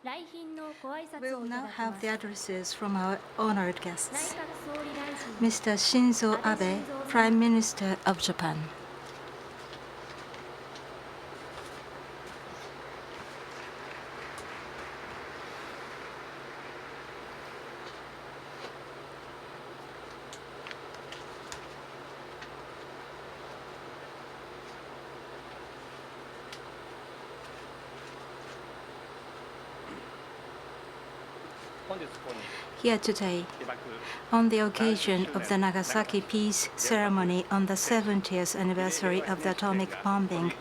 We will now have the addresses from our honored guests. Mr. Shinzo Abe, Prime Minister of Japan. Here today, on the occasion of the Nagasaki Peace Ceremony on the 70th anniversary of the atomic bombing,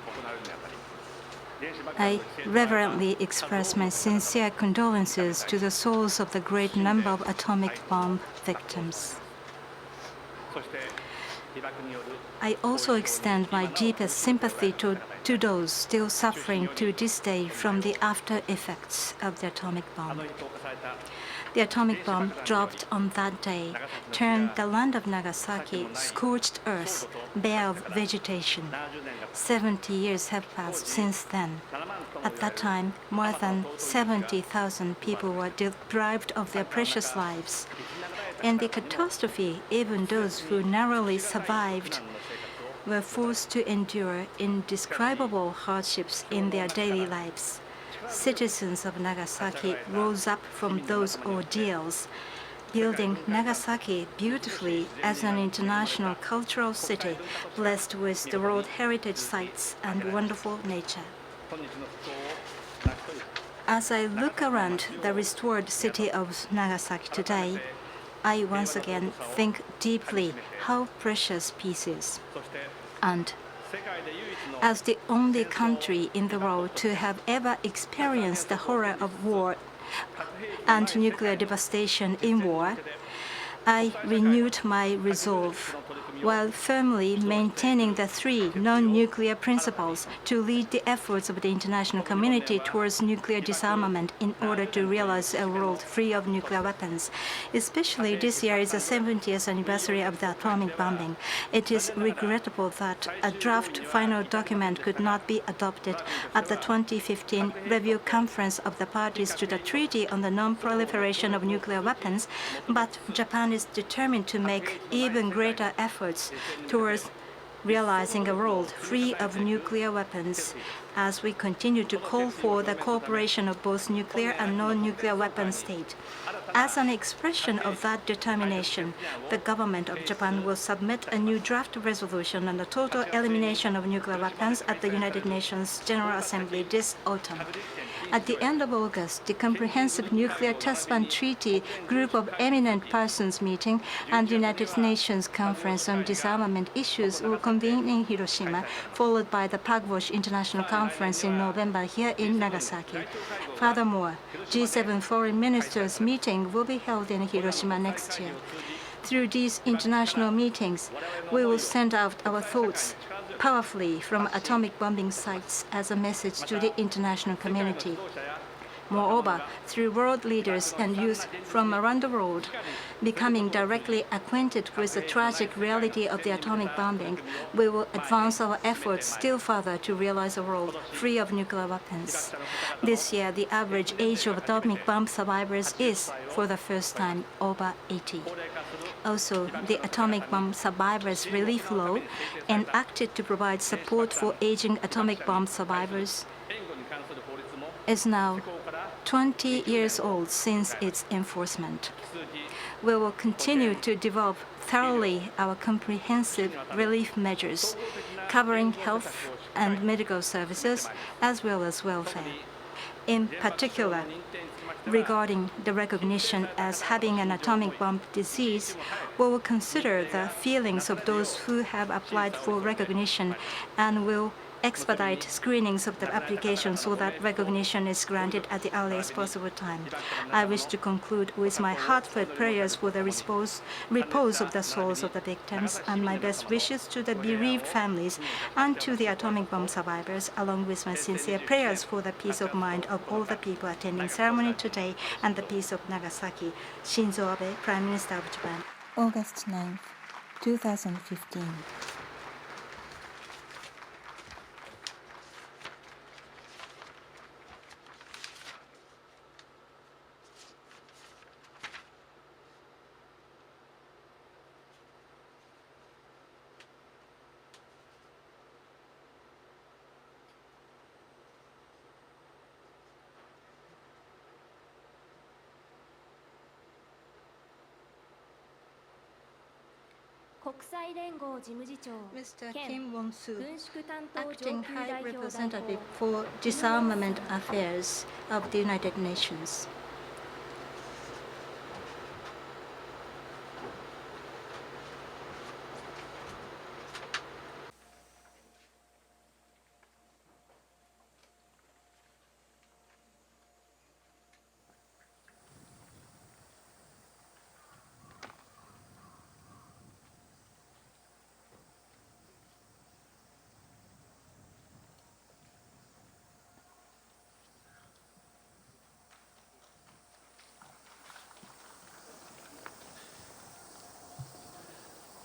I reverently express my sincere condolences to the souls of the great number of atomic bomb victims. I also extend my deepest sympathy to those still suffering to this day from the after effects of the atomic bomb. The atomic bomb dropped on that day turned the land of Nagasaki scorched earth, bare of vegetation. 70 years have passed since then. At that time, more than 70,000 people were deprived of their precious lives. In the catastrophe, even those who narrowly survived were forced to endure indescribable hardships in their daily lives. Citizens of Nagasaki rose up from those ordeals, building Nagasaki beautifully as an international cultural city blessed with the World Heritage Sites and wonderful nature. As I look around the restored city of Nagasaki today, I once again think deeply how precious peace is. And as the only country in the world to have ever experienced the horror of war and nuclear devastation in war, I renewed my resolve, while firmly maintaining the three non-nuclear principles, to lead the efforts of the international community towards nuclear disarmament in order to realize a world free of nuclear weapons. Especially this year is the 70th anniversary of the atomic bombing. It is regrettable that a draft final document could not be adopted at the 2015 review conference of the parties to the Treaty on the Non-Proliferation of Nuclear Weapons, but Japan is determined to make even greater efforts towards realizing a world free of nuclear weapons as we continue to call for the cooperation of both nuclear and non-nuclear weapon states. As an expression of that determination, the government of Japan will submit a new draft resolution on the total elimination of nuclear weapons at the United Nations General Assembly this autumn. At the end of August, the Comprehensive Nuclear Test Ban Treaty Group of Eminent Persons meeting and the United Nations Conference on Disarmament Issues will convene in Hiroshima, followed by the Pagbosh International Conference in November here in Nagasaki. Furthermore, G7 Foreign Ministers meeting will be held in Hiroshima next year. Through these international meetings, we will send out our thoughts powerfully from atomic bombing sites as a message to the international community. Moreover, through world leaders and youth from around the world becoming directly acquainted with the tragic reality of the atomic bombing, we will advance our efforts still further to realize a world free of nuclear weapons. This year, the average age of atomic bomb survivors is, for the first time, over 80. Also, the Atomic Bomb Survivors Relief Law, enacted to provide support for aging atomic bomb survivors, is now 20 years old since its enforcement. We will continue to develop thoroughly our comprehensive relief measures, covering health and medical services as well as welfare. In particular, regarding the recognition as having an atomic bomb disease, we will consider the feelings of those who have applied for recognition and will expedite screenings of the application so that recognition is granted at the earliest possible time. I wish to conclude with my heartfelt prayers for the repose of the souls of the victims and my best wishes to the bereaved families and to the atomic bomb survivors, along with my sincere prayers for the peace of mind of all the people attending ceremony today and the peace of Nagasaki. Shinzo Abe, Prime Minister of Japan. August 9, 2015. Mr. Kim Won-soo, 軍縮担当 Acting 上級 High 代表代 Representative 行 for Disarmament Affairs of the United Nations.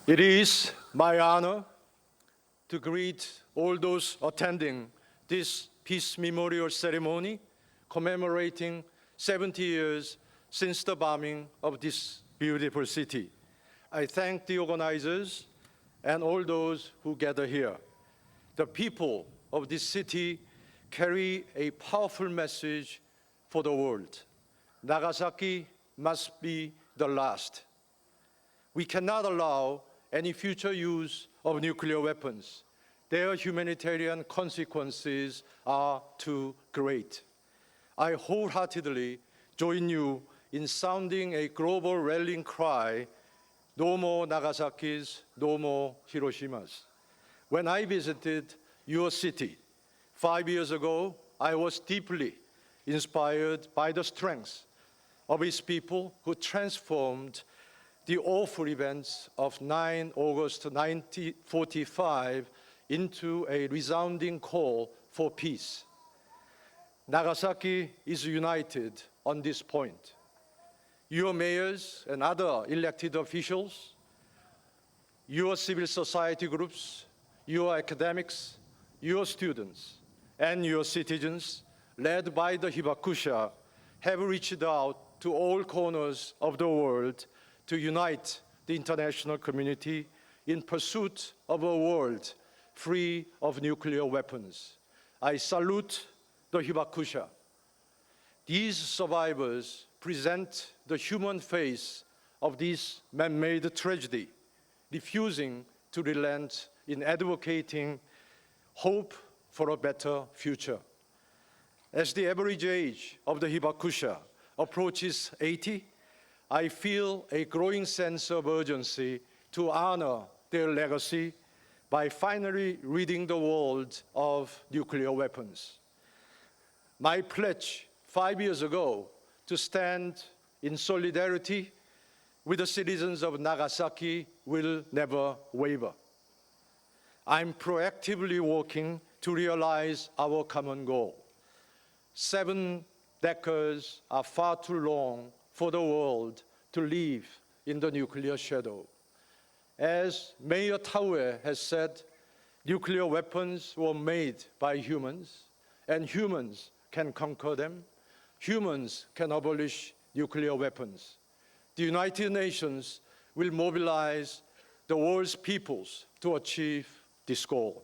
It is my honor to greet all those attending this peace memorial ceremony commemorating 70 years since the bombing of this beautiful city. I thank the organizers and all those who gather here. The people of this city carry a powerful message for the world. Nagasaki must be the last. We cannot allow any future use of nuclear weapons. Their humanitarian consequences are too great. I wholeheartedly join you in sounding a global rallying cry, no more Nagasaki's, no more Hiroshima's. When I visited your city 5 years ago, I was deeply inspired by the strength of its people who transformed the awful events of 9 August 1945 into a resounding call for peace. Nagasaki is united on this point. Your mayors and other elected officials, your civil society groups, your academics, your students, and your citizens, led by the Hibakusha, have reached out to all corners of the world to unite the international community in pursuit of a world free of nuclear weapons. I salute the Hibakusha. These survivors present the human face of this man-made tragedy, refusing to relent in advocating hope for a better future. As the average age of the Hibakusha approaches 80, I feel a growing sense of urgency to honor their legacy by finally ridding the world of nuclear weapons. My pledge 5 years ago to stand in solidarity with the citizens of Nagasaki will never waver. I'm proactively working to realize our common goal. 7 decades are far too long for the world to live in the nuclear shadow. As Mayor Taue has said, nuclear weapons were made by humans, and humans can conquer them. Humans can abolish nuclear weapons. The United Nations will mobilize the world's peoples to achieve this goal.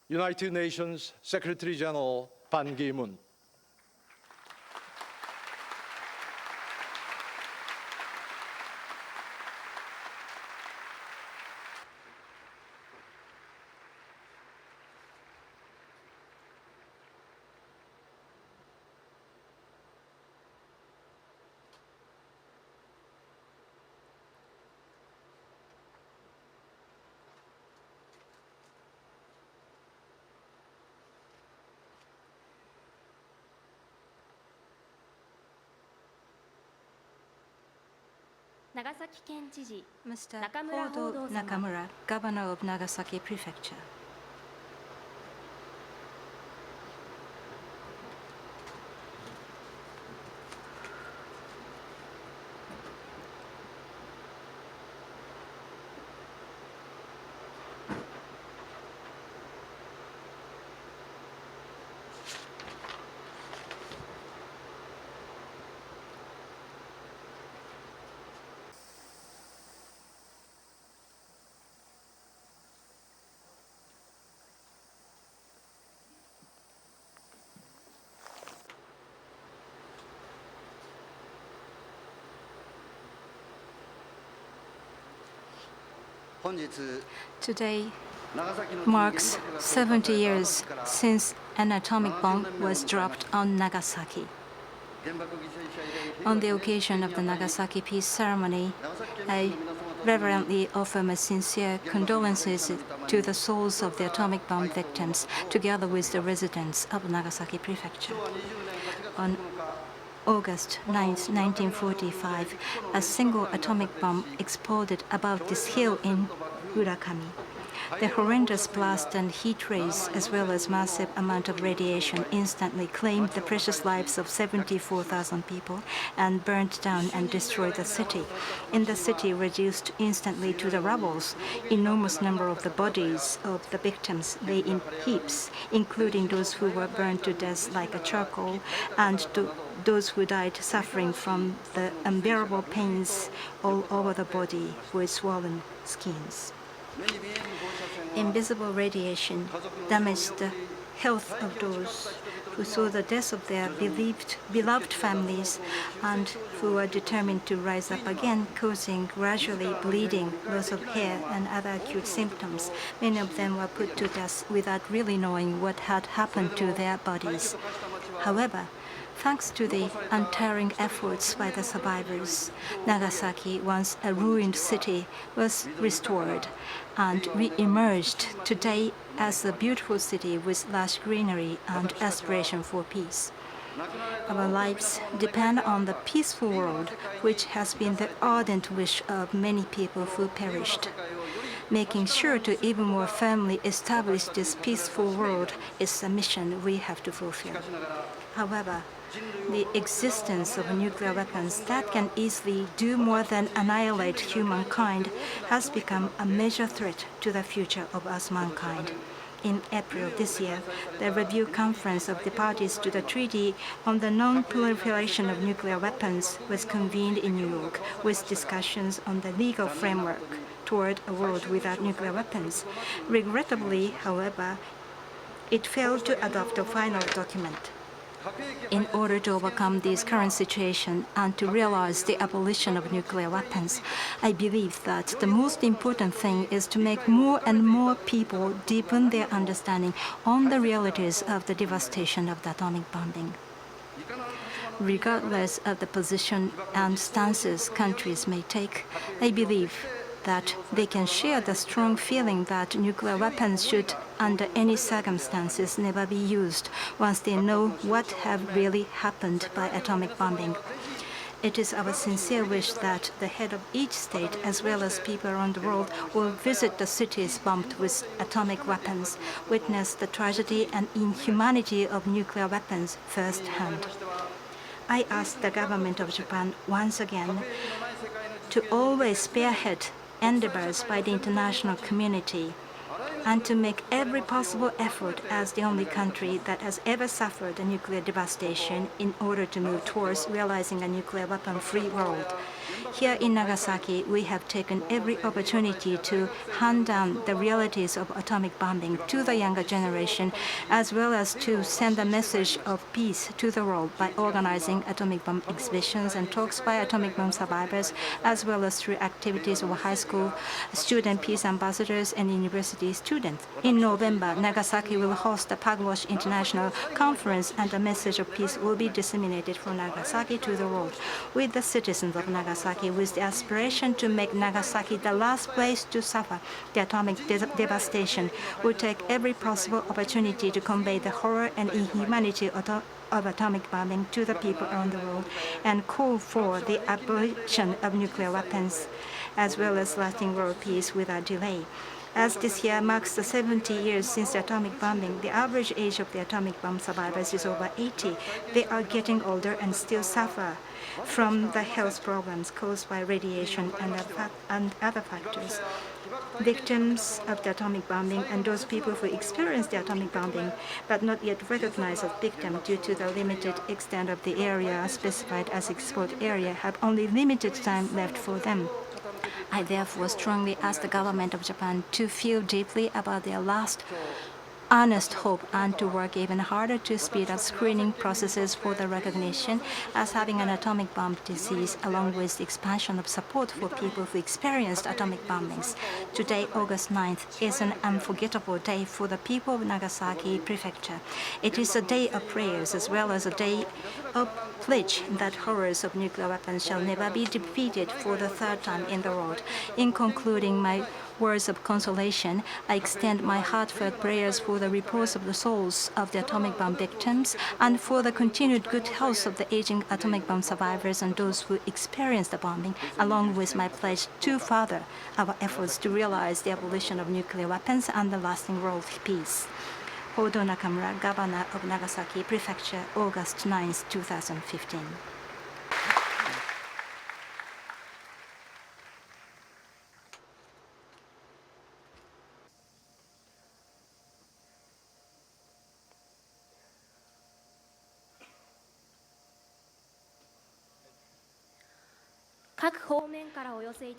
United Nations Secretary General Ban Ki-moon. Mr. Hodo Nakamura, Governor of Nagasaki Prefecture. Today marks 70 years since an atomic bomb was dropped on Nagasaki. On the occasion of the Nagasaki Peace Ceremony, I reverently offer my sincere condolences to the souls of the atomic bomb victims, together with the residents of Nagasaki Prefecture. On August 9, 1945, a single atomic bomb exploded above this hill in Urakami. The horrendous blast and heat rays, as well as massive amount of radiation, instantly claimed the precious lives of 74,000 people and burned down and destroyed the city. In the city, reduced instantly to the rubble, enormous number of the bodies of the victims lay in heaps, including those who were burned to death like a charcoal, and those who died suffering from the unbearable pains all over the body with swollen skins. Invisible radiation damaged the health of those who saw the death of their beloved families and who were determined to rise up again, causing gradually bleeding, loss of hair, and other acute symptoms. Many of them were put to death without really knowing what had happened to their bodies. However, thanks to the untiring efforts by the survivors, Nagasaki, once a ruined city, was restored and re-emerged today as a beautiful city with lush greenery and aspiration for peace. Our lives depend on the peaceful world, which has been the ardent wish of many people who perished. Making sure to even more firmly establish this peaceful world is a mission we have to fulfill. However, the existence of nuclear weapons that can easily do more than annihilate humankind has become a major threat to the future of us mankind. In April this year, the review conference of the parties to the Treaty on the Non-Proliferation of Nuclear Weapons was convened in New York with discussions on the legal framework toward a world without nuclear weapons. Regrettably, however, it failed to adopt a final document. In order to overcome this current situation and to realize the abolition of nuclear weapons, I believe that the most important thing is to make more and more people deepen their understanding on the realities of the devastation of the atomic bombing. Regardless of the position and stances countries may take, I believe that they can share the strong feeling that nuclear weapons should, under any circumstances, never be used once they know what have really happened by atomic bombing. It is our sincere wish that the head of each state, as well as people around the world, will visit the cities bombed with atomic weapons, witness the tragedy and inhumanity of nuclear weapons firsthand. I ask the government of Japan once again to always spearhead endeavors by the international community and to make every possible effort as the only country that has ever suffered a nuclear devastation in order to move towards realizing a nuclear weapon-free world. Here in Nagasaki, we have taken every opportunity to hand down the realities of atomic bombing to the younger generation, as well as to send a message of peace to the world by organizing atomic bomb exhibitions and talks by atomic bomb survivors, as well as through activities of high school student peace ambassadors and university students. In November, Nagasaki will host the Pugwash International Conference, and a message of peace will be disseminated from Nagasaki to the world. With the citizens of Nagasaki, with the aspiration to make Nagasaki the last place to suffer the atomic devastation, will take every possible opportunity to convey the horror and inhumanity of atomic bombing to the people around the world and call for the abolition of nuclear weapons, as well as lasting world peace without delay. As this year marks the 70 years since the atomic bombing, the average age of the atomic bomb survivors is over 80. They are getting older and still suffer from the health problems caused by radiation and other factors. Victims of the atomic bombing and those people who experienced the atomic bombing but not yet recognized as victims due to the limited extent of the area specified as export area have only limited time left for them. I therefore strongly ask the government of Japan to feel deeply about their last earnest hope and to work even harder to speed up screening processes for the recognition as having an atomic bomb disease, along with the expansion of support for people who experienced atomic bombings. Today, August 9th, is an unforgettable day for the people of Nagasaki Prefecture. It is a day of prayers as well as a day of pledge that horrors of nuclear weapons shall never be repeated for the third time in the world. In concluding my words of consolation, I extend my heartfelt prayers for the repose of the souls of the atomic bomb victims and for the continued good health of the aging atomic bomb survivors and those who experienced the bombing, along with my pledge to further our efforts to realize the abolition of nuclear weapons and the lasting world peace. Hodo Nakamura, Governor of Nagasaki Prefecture, August 9, 2015.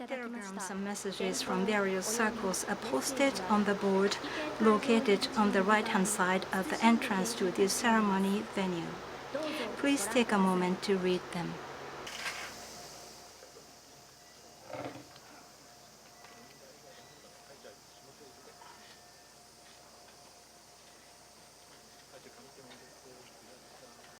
Telegrams and messages from various circles are posted on the board located on the right-hand side of the entrance to this ceremony venue. Please take a moment to read them.